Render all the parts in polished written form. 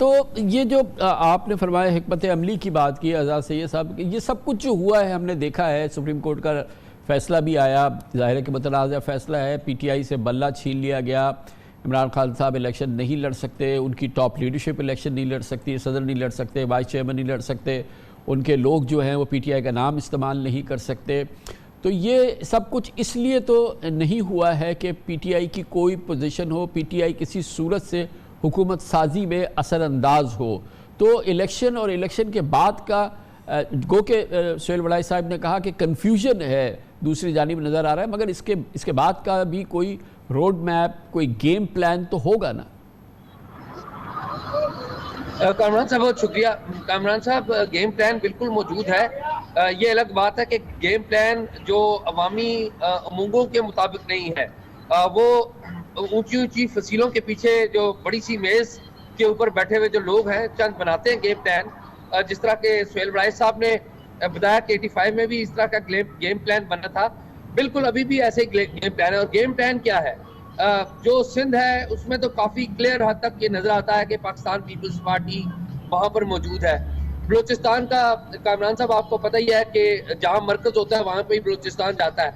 تو یہ جو آپ نے فرمایا حکمت عملی کی بات کی اعزاز سید صاحب، یہ سب کچھ جو ہوا ہے ہم نے دیکھا ہے، سپریم کورٹ کا فیصلہ بھی آیا، ظاہر ہے کہ متنازع فیصلہ ہے، پی ٹی آئی سے بلہ چھین لیا گیا، عمران خان صاحب الیکشن نہیں لڑ سکتے، ان کی ٹاپ لیڈرشپ الیکشن نہیں لڑ سکتی، صدر نہیں لڑ سکتے، وائس چیئرمین نہیں لڑ سکتے، ان کے لوگ جو ہیں وہ پی ٹی آئی کا نام استعمال نہیں کر سکتے۔ تو یہ سب کچھ اس لیے تو نہیں ہوا ہے کہ پی ٹی آئی کی کوئی position who, P T I کسی صورت سے حکومت سازی میں اثر انداز ہو۔ تو الیکشن اور الیکشن کے بعد کا گو کہ سہیل وڑائی صاحب نے کہا کہ کنفیوژن ہے دوسری جانب نظر آ رہا ہے، مگر اس کے بعد کا بھی کوئی روڈ میپ، کوئی گیم پلان تو ہوگا نا۔ کامران صاحب بہت شکریہ۔ کامران صاحب گیم پلان بالکل موجود ہے، یہ الگ بات ہے کہ گیم پلان جو عوامی امنگوں کے مطابق نہیں ہے، وہ اونچی اونچی فصیلوں کے پیچھے جو بڑی سی میز کے اوپر بیٹھے ہوئے جو لوگ ہیں چند بناتے ہیں گیم پلان، جس طرح کہ سہیل وڑائی صاحب نے بتایا کہ 85 میں بھی اس طرح کا گیم پلان بنا تھا، بالکل ابھی بھی ایسے ہی گیم پلان ہے۔ اور گیم پلان کیا ہے؟ جو سندھ ہے اس میں تو کافی کلیئر حد تک یہ نظر آتا ہے کہ پاکستان پیپلز پارٹی وہاں پر موجود ہے۔ بلوچستان کا کامران صاحب آپ کو پتہ ہی ہے کہ جہاں مرکز ہوتا ہے وہاں پہ ہی بلوچستان جاتا ہے۔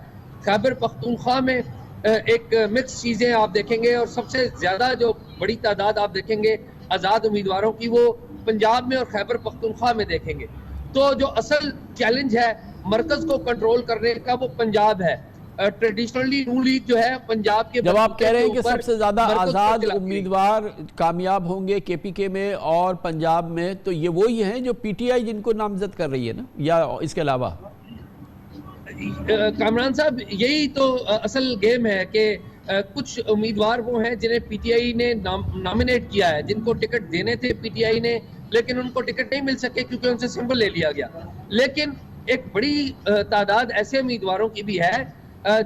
خیبر پختونخوا میں ایک مکس چیزیں آپ دیکھیں گے، اور سب سے زیادہ جو بڑی تعداد آپ دیکھیں گے آزاد امیدواروں کی وہ پنجاب میں اور خیبر پختونخوا میں دیکھیں گے۔ تو جو اصل چیلنج ہے مرکز کو کنٹرول کرنے کا وہ پنجاب ہے۔ ٹریڈیشنلی نون لیگ جو ہے پنجاب کے، جب آپ کہہ رہے ہیں کہ سب سے زیادہ آزاد امیدوار کامیاب ہوں گے کے پی کے میں اور پنجاب میں، تو یہ وہی ہیں جو پی ٹی آئی جن کو نامزد کر رہی ہے نا، یا اس کے علاوہ؟ کامران صاحب یہی تو اصل گیم ہے کہ کچھ امیدوار وہ ہیں جنہیں پی ٹی آئی نے نامینیٹ کیا ہے، جن کو ٹکٹ دینے تھے پی ٹی آئی نے، لیکن ان کو ٹکٹ نہیں مل سکے کیونکہ ان سے سمبل لے لیا گیا۔ لیکن ایک بڑی تعداد ایسے امیدواروں کی بھی ہے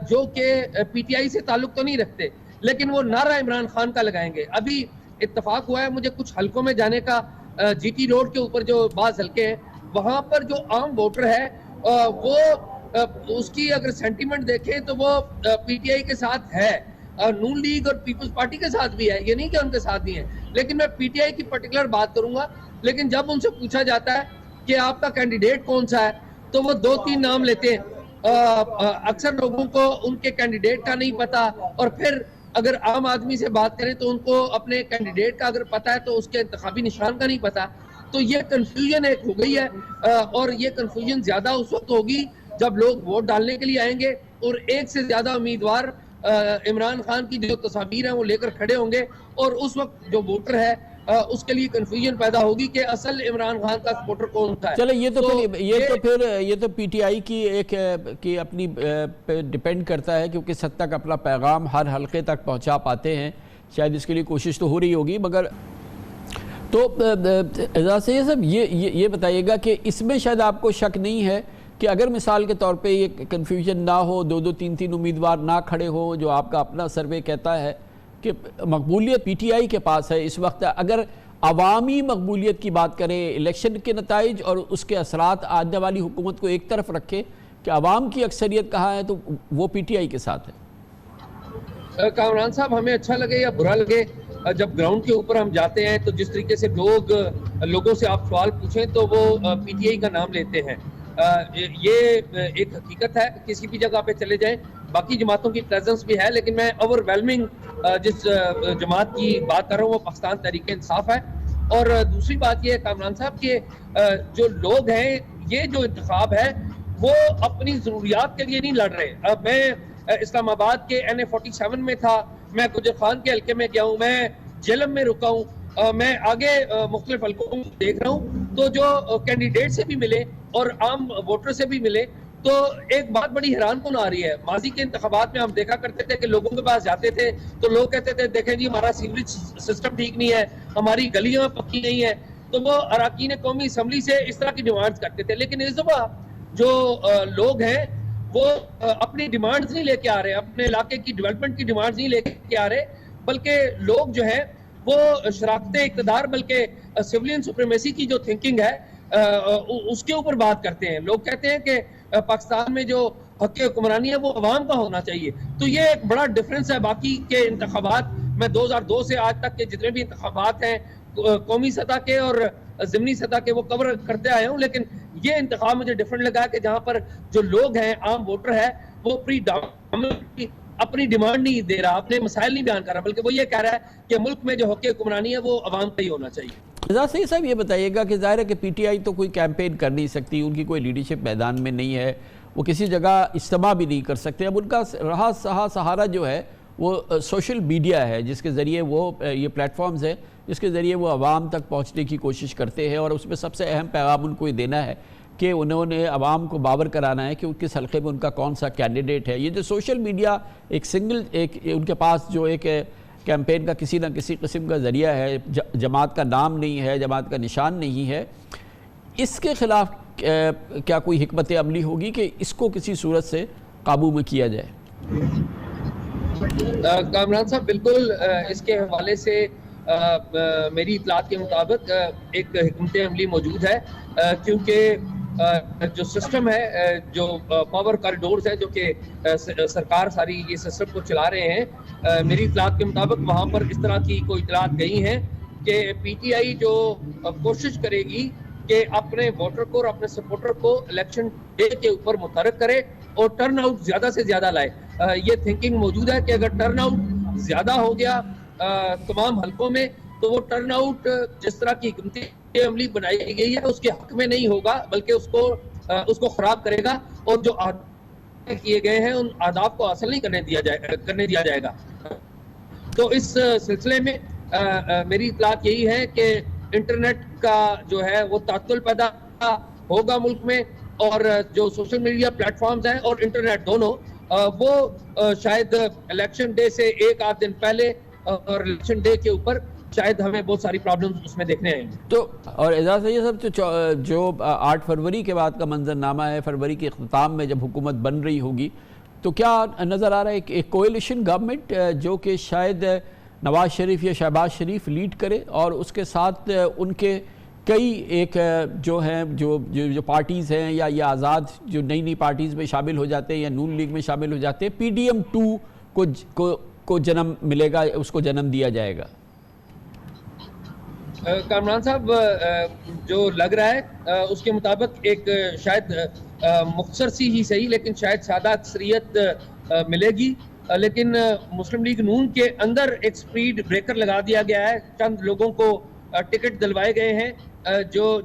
جو کہ پی ٹی آئی سے تعلق تو نہیں رکھتے، لیکن وہ نعرہ عمران خان کا لگائیں گے۔ ابھی اتفاق ہوا ہے مجھے کچھ حلقوں میں جانے کا، جی ٹی روڈ کے اوپر جو بعض حلقے ہیں وہاں پر جو عام ووٹر ہے وہ اس کی اگر سینٹیمنٹ دیکھیں تو وہ پی ٹی آئی کے ساتھ ہے، نون لیگ اور پیپلز پارٹی کے ساتھ بھی ہے، یہ نہیں کہ ان کے ساتھ نہیں ہے، لیکن میں پی ٹی آئی کی پرٹیکولر بات کروں گا۔ لیکن جب ان سے پوچھا جاتا ہے کہ آپ کا کینڈیڈیٹ کون سا ہے تو وہ 2-3 نام لیتے ہیں۔ اکثر لوگوں کو ان کے کینڈیڈیٹ کا نہیں پتا، اور پھر اگر عام آدمی سے بات کریں تو ان کو اپنے کینڈیڈیٹ کا اگر پتا ہے تو اس کے انتخابی نشان کا نہیں پتا۔ تو یہ کنفیوژن ایک ہو گئی ہے، اور یہ کنفیوژن زیادہ اس وقت ہوگی جب لوگ ووٹ ڈالنے کے لیے آئیں گے اور ایک سے زیادہ امیدوار عمران خان کی جو تصاویر ہیں وہ لے کر کھڑے ہوں گے، اور اس وقت جو ووٹر ہے اس کے لیے کنفیوژن پیدا ہوگی کہ اصل عمران خان کا سپورٹر کون سا ہے۔ چلے یہ تو پی ٹی آئی کی ایک کی اپنی ڈیپینڈ کرتا ہے، کیونکہ سب تک اپنا پیغام ہر حلقے تک پہنچا پاتے ہیں، شاید اس کے لیے کوشش تو ہو رہی ہوگی، مگر تو اعزاز سید صاحب یہ بتائیے گا کہ اس میں شاید آپ کو شک نہیں ہے کہ اگر مثال کے طور پہ یہ کنفیوژن نہ ہو، 2-3 امیدوار نہ کھڑے ہوں، جو آپ کا اپنا سروے کہتا ہے کہ مقبولیت پی ٹی آئی کے پاس ہے اس وقت، اگر عوامی مقبولیت کی بات کریں، الیکشن کے نتائج اور اس کے اثرات آنے والی حکومت کو ایک طرف رکھے کہ عوام کی اکثریت کہاں ہے، تو وہ پی ٹی آئی کے ساتھ ہے۔ کامران صاحب ہمیں اچھا لگے یا برا لگے، جب گراؤنڈ کے اوپر ہم جاتے ہیں تو جس طریقے سے لوگوں سے آپ سوال پوچھیں تو وہ پی ٹی آئی کا نام لیتے ہیں، یہ ایک حقیقت ہے۔ کسی بھی جگہ پہ چلے جائیں، باقی جماعتوں کی پریزنس بھی ہے، لیکن میں اوور ویلمنگ جس جماعت کی بات کر رہا ہوں وہ پاکستان تحریک انصاف ہے۔ اور دوسری بات یہ ہے کامران صاحب کہ جو لوگ ہیں، یہ جو انتخاب ہے وہ اپنی ضروریات کے لیے نہیں لڑ رہے۔ میں اسلام آباد کے NA47 میں تھا، میں گجر خان کے حلقے میں گیا ہوں، میں جیلم میں رکا ہوں، میں آگے مختلف حلقوں کو دیکھ رہا ہوں، تو جو کینڈیڈیٹ سے بھی ملے اور عام ووٹر سے بھی ملے تو ایک بات بڑی حیران کن آ رہی ہے۔ ماضی کے انتخابات میں ہم دیکھا کرتے تھے کہ لوگوں کے پاس جاتے تھے تو لوگ کہتے تھے دیکھیں جی ہمارا سیوریج سسٹم ٹھیک نہیں ہے، ہماری گلیاں پکی نہیں ہیں، تو وہ اراکین قومی اسمبلی سے اس طرح کی ڈیمانڈز کرتے تھے۔ لیکن اس دفعہ جو لوگ ہیں وہ اپنی ڈیمانڈز نہیں لے کے آ رہے، اپنے علاقے کی ڈیولپمنٹ کی ڈیمانڈز نہیں لے کے آ رہے، بلکہ لوگ جو ہیں وہ شراکت اقتدار، بلکہ سویلین سپریمیسی کی جو تھنکنگ ہے اس کے اوپر بات کرتے ہیں۔ لوگ کہتے ہیں کہ پاکستان میں جو حق حکمرانی ہے وہ عوام کا ہونا چاہیے۔ تو یہ ایک بڑا ڈیفرنس ہے باقی کے انتخابات میں۔ 2002 سے آج تک کے جتنے بھی انتخابات ہیں قومی سطح کے اور ضمنی سطح کے وہ کور کرتے آئے ہوں، لیکن یہ انتخاب مجھے ڈیفرنٹ لگا کہ جہاں پر جو لوگ ہیں، عام ووٹر ہے، وہ اپنی ڈیمانڈ نہیں دے رہا، اپنے مسائل نہیں بیان کر رہا، بلکہ وہ یہ کہہ رہا ہے کہ ملک میں جو حق حکمرانی ہے وہ عوام کا ہی ہونا چاہیے۔ اعجاز سید صاحب یہ بتائیے گا کہ ظاہر ہے کہ پی ٹی آئی تو کوئی کیمپین کر نہیں سکتی، ان کی کوئی لیڈرشپ میدان میں نہیں ہے، وہ کسی جگہ اجتماع بھی نہیں کر سکتے۔ اب ان کا رہا سہارا جو ہے وہ سوشل میڈیا ہے، جس کے ذریعے وہ یہ پلیٹ فارمز ہیں جس کے ذریعے وہ عوام تک پہنچنے کی کوشش کرتے ہیں، اور اس میں سب سے اہم پیغام ان کو یہ دینا ہے کہ انہوں نے عوام کو باور کرانا ہے کہ کس حلقے میں ان کا کون سا کینڈیڈیٹ ہے۔ یہ جو سوشل میڈیا ایک ان کے پاس جو ایک کیمپین کا کسی نہ کسی قسم کا ذریعہ ہے، جماعت کا نام نہیں ہے، جماعت کا نشان نہیں ہے، اس کے خلاف کیا کوئی حکمت عملی ہوگی کہ اس کو کسی صورت سے قابو میں کیا جائے؟ کامران صاحب، بالکل اس کے حوالے سے میری اطلاعات کے مطابق ایک حکمت عملی موجود ہے، کیونکہ جو سسٹم ہے، جو پاور کاریڈورز ہے، جو کہ سرکار ساری یہ سسٹم کو چلا رہے ہیں، میری اطلاعات کے مطابق وہاں پر اس طرح کی کوئی اطلاعات گئی ہیں کہ پی ٹی آئی جو کوشش کرے گی کہ اپنے ووٹر کو اور اپنے سپورٹر کو الیکشن ڈے کے اوپر متحرک کرے اور ٹرن آؤٹ زیادہ سے زیادہ لائے۔ یہ تھنکنگ موجود ہے کہ اگر ٹرن آؤٹ زیادہ ہو گیا تمام حلقوں میں، تو وہ ٹرن آؤٹ جس طرح کی حکمت عملی بنائی گئی ہے اس کے حق میں نہیں ہوگا، بلکہ اس کو خراب کرے گا، اور جو اہداف کیے گئے ہیں ان اہداف کو حاصل نہیں کرنے دیا جائے گا۔ تو اس سلسلے میں میری اطلاعات یہی ہے کہ انٹرنیٹ کا جو ہے وہ تعطل پیدا ہوگا ملک میں، اور جو سوشل میڈیا پلیٹ فارمز ہیں اور انٹرنیٹ دونوں، وہ شاید الیکشن ڈے سے ایک آدھ دن پہلے اور الیکشن ڈے کے اوپر شاید ہمیں بہت ساری پرابلمز اس میں دیکھنے آئیں گے۔ تو اور اعجاز سید صاحب، جو 8 فروری کے بعد کا منظرنامہ ہے، فروری کے اختتام میں جب حکومت بن رہی ہوگی، تو کیا نظر آ رہا ہے کہ ایک کوئلیشن گورنمنٹ جو کہ شاید نواز شریف یا شہباز شریف لیڈ کرے، اور اس کے ساتھ ان کے کئی ایک جو ہیں جو پارٹیز ہیں یا یہ آزاد جو نئی پارٹیز میں شامل ہو جاتے ہیں یا نون لیگ میں شامل ہو جاتے ہیں، پی ڈی ایم 2 کو جنم ملے گا، اس کو جنم دیا جائے گا؟ کامران صاحب، جو لگ رہا ہے اس کے مطابق ایک شاید مختصر سی ہی صحیح لیکن شاید سادہ اکثریت ملے گی، لیکن مسلم لیگ نون کے اندر ایک سپیڈ بریکر لگا دیا گیا ہے۔ چند لوگوں کو ٹکٹ دلوائے گئے ہیں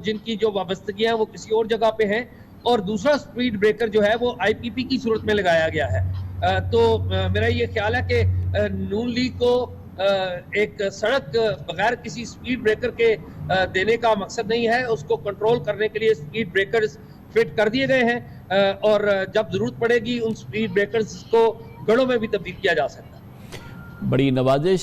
جن کی جو وابستگیاں وہ کسی اور جگہ پہ ہیں، اور دوسرا سپیڈ بریکر جو ہے وہ آئی پی پی کی صورت میں لگایا گیا ہے۔ تو میرا یہ خیال ہے کہ نون لیگ کو ایک سڑک بغیر کسی سپیڈ بریکر کے دینے کا مقصد نہیں ہے، اس کو کنٹرول کرنے کے لیے سپیڈ بریکرز فٹ کر دیے گئے ہیں، اور جب ضرورت پڑے گی ان سپیڈ بریکرز کو گڑھوں میں بھی تبدیل کیا جا سکتا ہے۔ بڑی نوازش